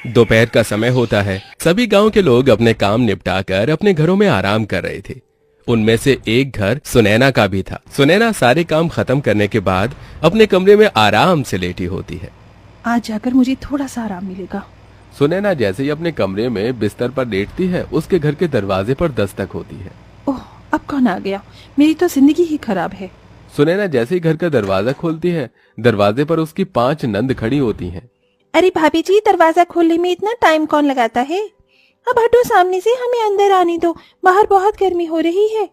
दोपहर का समय होता है। सभी गांव के लोग अपने काम निपटाकर अपने घरों में आराम कर रहे थे। उनमें से एक घर सुनैना का भी था। सुनैना सारे काम खत्म करने के बाद अपने कमरे में आराम से लेटी होती है। आज जाकर मुझे थोड़ा सा आराम मिलेगा। सुनैना जैसे ही अपने कमरे में बिस्तर पर लेटती है, उसके घर के दरवाजे पर दस्तक होती है। ओह, अब कौन आ गया? मेरी तो जिंदगी ही खराब है। सुनैना जैसे ही घर का दरवाजा खोलती है, दरवाजे पर उसकी 5 नंद खड़ी होती हैं। अरे भाभी जी, दरवाजा खोलने में इतना टाइम कौन लगाता है? अब हटो सामने से, हमें अंदर आने दो, बाहर बहुत गर्मी हो रही है।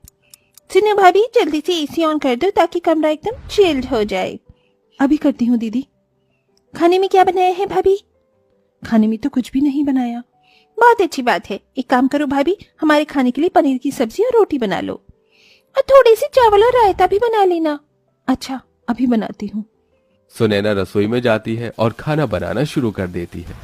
सुनो भाभी, जल्दी से एसी ऑन कर दो ताकि कमरा एकदम चिल्ड हो जाए। अभी करती हूँ दीदी। खाने में क्या बनाया है भाभी? खाने में तो कुछ भी नहीं बनाया। बहुत अच्छी बात है। एक काम करो भाभी, हमारे खाने के लिए पनीर की सब्जी और रोटी बना लो, और थोड़ी सी चावल और रायता भी बना लेना। अच्छा, अभी बनाती हूँ। सुनैना रसोई में जाती है और खाना बनाना शुरू कर देती है।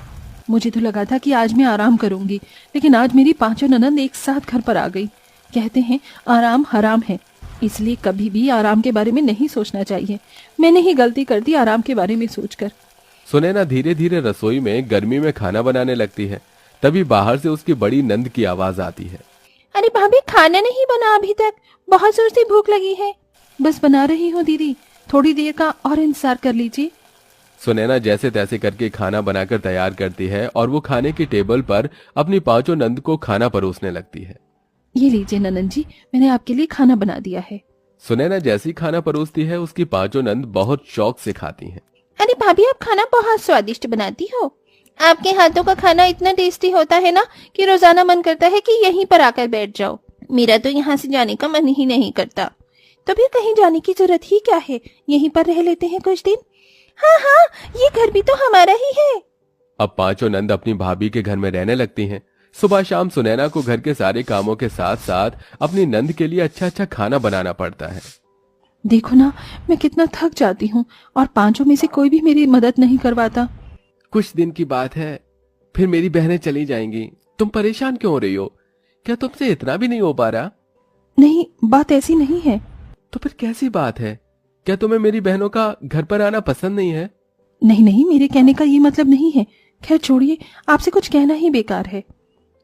मुझे तो लगा था कि आज मैं आराम करूंगी, लेकिन आज मेरी 5 ननद एक साथ घर पर आ गई। कहते हैं आराम हराम है, इसलिए कभी भी आराम के बारे में नहीं सोचना चाहिए। मैंने ही गलती कर दी आराम के बारे में सोचकर। सुनैना धीरे धीरे रसोई में गर्मी में खाना बनाने लगती है। तभी बाहर से उसकी बड़ी नंद की आवाज आती है। अरे भाभी, खाना नहीं बना अभी तक? बहुत जोर से भूख लगी है। बस बना रही हूँ दीदी, थोड़ी देर का और इंतजार कर लीजिए। सुनैना जैसे तैसे करके खाना बनाकर तैयार करती है और वो खाने की टेबल पर अपनी 5 नंद को खाना परोसने लगती है। ये लीजिए ननद जी, मैंने आपके लिए खाना बना दिया है। सुनैना जैसी खाना परोसती है, उसकी 5 नंद बहुत शौक से खाती हैं। अरे भाभी, आप खाना बहुत स्वादिष्ट बनाती हो। आपके हाथों का खाना इतना टेस्टी होता है ना कि रोजाना मन करता है कि यहीं पर आकर बैठ जाओ। मेरा तो यहाँ से जाने का मन ही नहीं करता। तो फिर कहीं जाने की जरूरत ही क्या है, यहीं पर रह लेते हैं कुछ दिन। हाँ हाँ, ये घर भी तो हमारा ही है। अब 5 नंद अपनी भाभी के घर में रहने लगती हैं। सुबह शाम सुनैना को घर के सारे कामों के साथ साथ अपनी नंद के लिए अच्छा अच्छा खाना बनाना पड़ता है। देखो ना, मैं कितना थक जाती हूँ और 5 में से कोई भी मेरी मदद नहीं करवाता। कुछ दिन की बात है, फिर मेरी बहनें चली जाएंगी। तुम परेशान क्यों हो रही हो? क्या तुमसे इतना भी नहीं हो पा रहा? नहीं, बात ऐसी नहीं है। तो फिर कैसी बात है? क्या तुम्हें मेरी बहनों का घर पर आना पसंद नहीं है? नहीं नहीं, मेरे कहने का ये मतलब नहीं है। खैर छोड़िए, आपसे कुछ कहना ही बेकार है।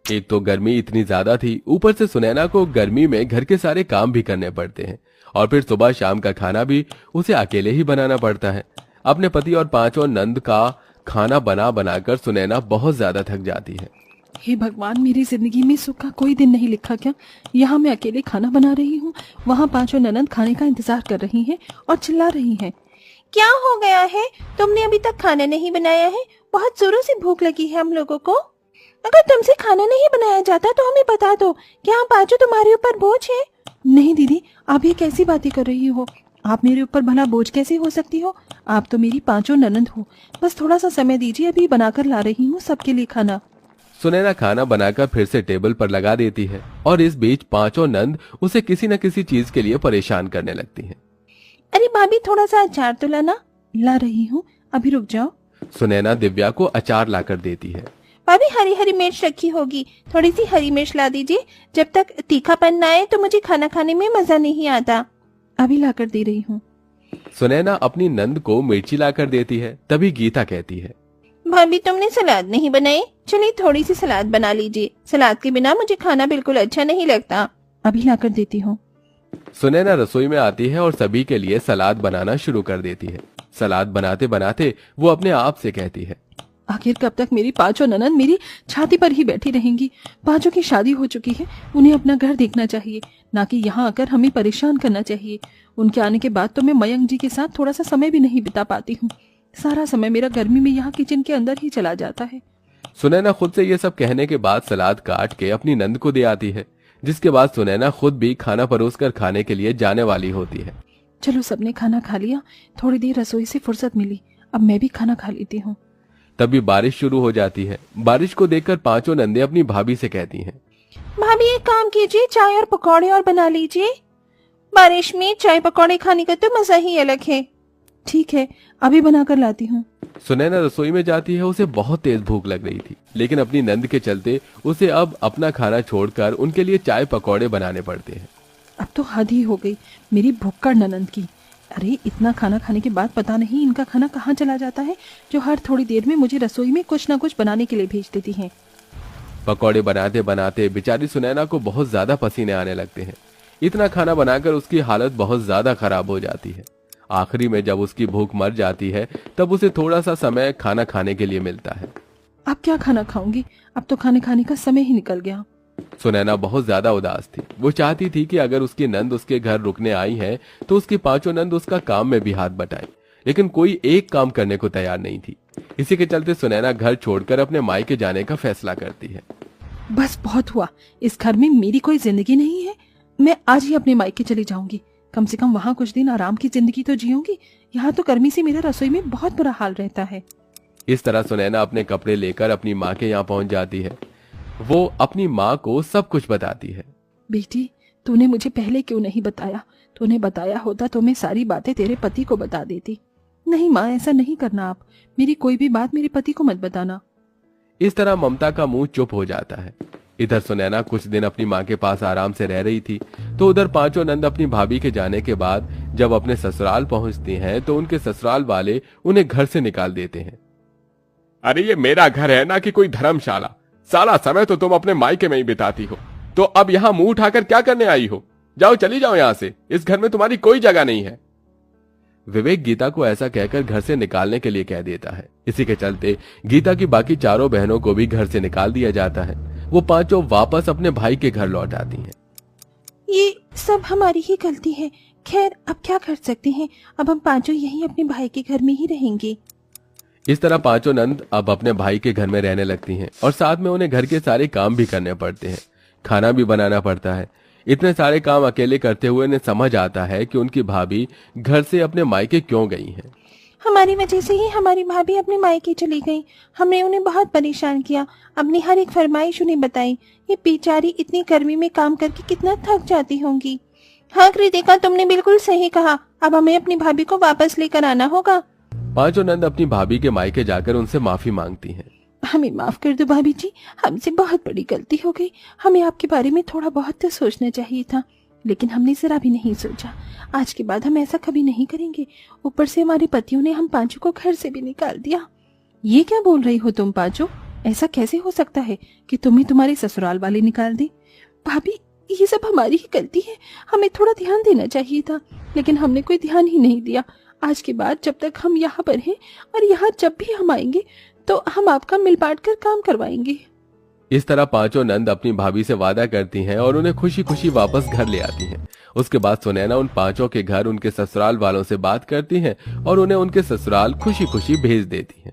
एक तो गर्मी इतनी ज्यादा थी, ऊपर से सुनैना को गर्मी में घर के सारे काम भी करने पड़ते हैं और फिर सुबह शाम का खाना भी उसे अकेले ही बनाना पड़ता है। अपने पति और 5 नंद का खाना बना बनाकर सुनैना बहुत ज्यादा थक जाती है। हे भगवान, मेरी जिंदगी में सुख का कोई दिन नहीं लिखा क्या? यहाँ मैं अकेले खाना बना रही हूँ, वहाँ 5 ननद खाने का इंतजार कर रही हैं और चिल्ला रही हैं। क्या हो गया है? तुमने अभी तक खाना नहीं बनाया है? बहुत जोरों से भूख लगी है हम लोगों को। अगर तुमसे खाना नहीं बनाया जाता तो हमें बता दो। क्या हम 5 तुम्हारे ऊपर बोझ है? नहीं दीदी, आप ये कैसी बातें कर रही हो? आप मेरे ऊपर भला बोझ कैसे हो सकती हो? आप तो मेरी 5 ननद हो। बस थोड़ा सा समय दीजिए, अभी बनाकर ला रही हूँ सबके लिए खाना। सुनैना खाना बनाकर फिर से टेबल पर लगा देती है और इस बीच 5 नंद उसे किसी न किसी चीज के लिए परेशान करने लगती हैं। अरे भाभी, थोड़ा सा अचार तो लाना। ला रही हूँ, अभी रुक जाओ। सुनैना दिव्या को अचार लाकर देती है। भाभी, हरी हरी मिर्च रखी होगी, थोड़ी सी हरी मिर्च ला दीजिए। जब तक तीखापन न आए तो मुझे खाना खाने में मजा नहीं आता। अभी लाकर दे रही हूँ। सुनैना अपनी नंद को मिर्ची लाकर देती है। तभी गीता कहती है, भाभी तुमने सलाद नहीं बनाई? चलिए थोड़ी सी सलाद बना लीजिए। सलाद के बिना मुझे खाना बिल्कुल अच्छा नहीं लगता। अभी लाकर देती हूँ। सुनैना रसोई में आती है और सभी के लिए सलाद बनाना शुरू कर देती है। सलाद बनाते बनाते वो अपने आप से कहती है, आखिर कब तक मेरी 5 ननद मेरी छाती पर ही बैठी रहेंगी? 5 की शादी हो चुकी है, उन्हें अपना घर देखना चाहिए, ना कि यहाँ आकर हमें परेशान करना चाहिए। उनके आने के बाद तो मैं मयंक जी के साथ थोड़ा सा समय भी नहीं बिता पाती हूँ। सारा समय मेरा गर्मी में यहाँ किचन के अंदर ही चला जाता है। सुनैना खुद से ये सब कहने के बाद सलाद काट के अपनी नंद को दे आती है, जिसके बाद सुनैना खुद भी खाना परोसकर खाने के लिए जाने वाली होती है। चलो, सबने खाना खा लिया, थोड़ी देर रसोई से फुर्सत मिली, अब मैं भी खाना खा लेती हूँ। तभी बारिश शुरू हो जाती है। बारिश को देखकर 5 नंदे अपनी भाभी से कहती हैं, भाभी एक काम कीजिए, चाय और पकौड़े और बना लीजिए। बारिश में चाय पकौड़े खाने का तो मजा ही अलग है। ठीक है, अभी बना कर लाती हूँ। सुनैना रसोई में जाती है। उसे बहुत तेज भूख लग रही थी, लेकिन अपनी नंद के चलते उसे अब अपना खाना छोड़कर उनके लिए चाय पकौड़े बनाने पड़ते हैं। अब तो हद ही हो गई मेरी भुक्कड़ ननद की। अरे इतना खाना खाने के बाद पता नहीं इनका खाना कहाँ चला जाता है, जो हर थोड़ी देर में मुझे रसोई में कुछ ना कुछ बनाने के लिए भेज देती हैं। पकौड़े बनाते बनाते बेचारी सुनैना को बहुत ज्यादा पसीने आने लगते हैं। इतना खाना बनाकर उसकी हालत बहुत ज्यादा खराब हो जाती है। आखिरी में जब उसकी भूख मर जाती है तब उसे थोड़ा सा समय खाना खाने के लिए मिलता है। अब क्या खाना खाऊंगी, अब तो खाने खाने का समय ही निकल गया। सुनैना बहुत ज्यादा उदास थी। वो चाहती थी कि अगर उसकी नंद उसके घर रुकने आई है तो उसकी पांचों नंद उसका काम में भी हाथ बटाए, लेकिन कोई एक काम करने को तैयार नहीं थी। इसी के चलते सुनैना घर छोड़कर अपने मायके जाने का फैसला करती है। बस बहुत हुआ, इस घर में मेरी कोई जिंदगी नहीं है। मैं आज ही अपने मायके चली जाऊंगी, कम से कम वहाँ कुछ दिन आराम की जिंदगी तो जीऊंगी। यहाँ तो गर्मी से मेरा रसोई में बहुत बुरा हाल रहता है। इस तरह सुनैना अपने कपड़े लेकर अपनी माँ के यहाँ पहुंच जाती है। वो अपनी माँ को सब कुछ बताती है। बेटी, तूने मुझे पहले क्यों नहीं बताया? तूने बताया होता तो मैं सारी बातें तेरे पति को बता देती। नहीं माँ, ऐसा नहीं करना आप। मेरी कोई भी बात मेरे पति को मत बताना। इस तरह ममता का मुंह चुप हो जाता है। इधर सुनैना कुछ दिन अपनी माँ के पास आराम से रह रही थी, तो उधर पांचों नंद अपनी भाभी के जाने के बाद जब अपने ससुराल पहुंचती हैं तो उनके ससुराल वाले उन्हें घर से निकाल देते हैं। अरे ये मेरा घर है ना कि कोई धर्मशाला। सारा समय तो तुम अपने मायके में ही बिताती हो, तो अब यहाँ मुंह उठाकर क्या करने आई हो? जाओ, चली जाओ यहाँ से। इस घर में तुम्हारी कोई जगह नहीं है। विवेक गीता को ऐसा कहकर घर से निकालने के लिए कह देता है। इसी के चलते गीता की बाकी चारों बहनों को भी घर से निकाल दिया जाता है। वो पांचों वापस अपने भाई के घर लौट आती हैं। ये सब हमारी ही गलती है। खैर अब क्या कर सकते हैं, अब हम पांचों यहीं अपने भाई के घर में ही रहेंगे। इस तरह पांचों नंद अब अपने भाई के घर में रहने लगती हैं और साथ में उन्हें घर के सारे काम भी करने पड़ते हैं। खाना भी बनाना पड़ता है। इतने सारे काम अकेले करते हुए उन्हें समझ आता है कि उनकी भाभी घर से अपने मायके क्यों गई हैं। हमारी वजह से ही हमारी भाभी अपने मायके चली गई। हमने उन्हें बहुत परेशान किया, अपनी हर एक फरमाइश उन्हें बताई। ये बेचारी इतनी गर्मी में काम करके कितना थक जाती होंगी। हाँ कृतिका, तुमने बिल्कुल सही कहा। अब हमें अपनी भाभी को वापस लेकर आना होगा। पांचों नंद अपनी भाभी के मायके जाकर उनसे माफी मांगती हैं। हमें माफ कर दो भाभी जी, हमसे बहुत बड़ी गलती हो गई। हमें आपके बारे में थोड़ा बहुत तो सोचना चाहिए था, लेकिन हमने जरा भी नहीं सोचा। आज के बाद हम ऐसा कभी नहीं करेंगे। ऊपर से हमारे पतियों ने हम पांचों को घर से भी निकाल दिया। ये क्या बोल रही हो तुम पांचों? ऐसा कैसे हो सकता है कि तुम्हें तुम्हारे ससुराल वाले निकाल दे? भाभी, ये सब हमारी ही गलती है। हमें थोड़ा ध्यान देना चाहिए था, लेकिन हमने कोई ध्यान ही नहीं दिया। आज के बाद जब तक हम यहाँ पर हैं और यहाँ जब भी हम आएंगे तो हम आपका मिल बांट कर काम करवाएंगे। इस तरह पांचों नंद अपनी भाभी से वादा करती हैं और उन्हें खुशी खुशी वापस घर ले आती हैं। उसके बाद सुनैना उन पांचों के घर उनके ससुराल वालों से बात करती हैं और उन्हें उनके ससुराल खुशी खुशी भेज देती हैं।